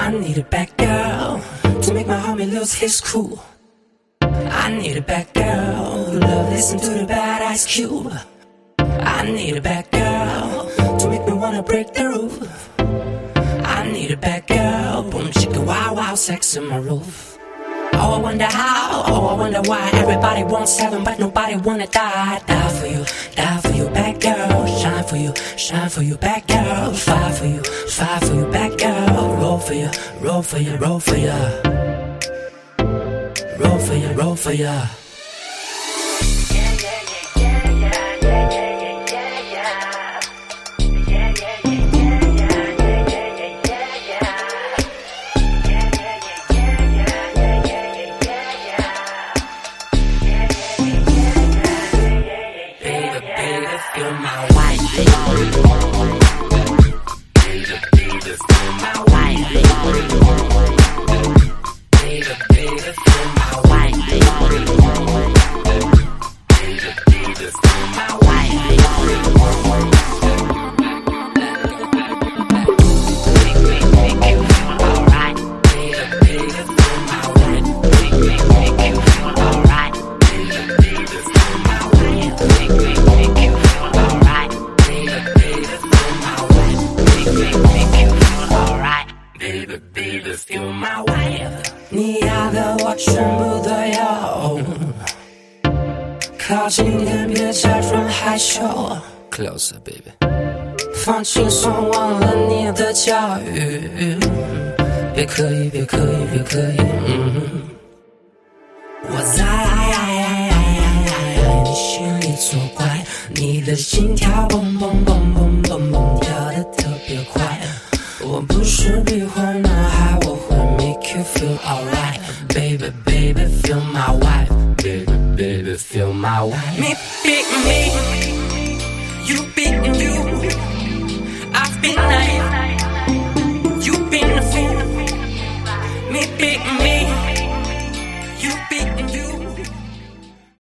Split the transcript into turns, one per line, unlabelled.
I need a bad girl to make my homie lose his cool. I need a bad girl who love listen to the bad Ice Cube. I need a bad girl to make me wanna break the roof. I need a bad girl, boom chicka wow wow, sex in my roof. Oh, I wonder how, oh, I wonder why everybody wants heaven, but nobody wanna die. Die for you, bad girl. Shine for you, bad girl. Fight for you, bad girl. Roll for you, roll for you, roll for you. Roll for you, roll for you.
Closer, baby.
放轻松，忘了你的教育。别刻意，别刻意，别刻意。我在你心里作怪，你的心跳蹦蹦蹦蹦蹦蹦跳得特别快。我不是比坏男孩，我会 make you feel alright. Baby, baby, feel my wife. Baby, baby, feel my wife. Me beat me. You beating you, I've been nice.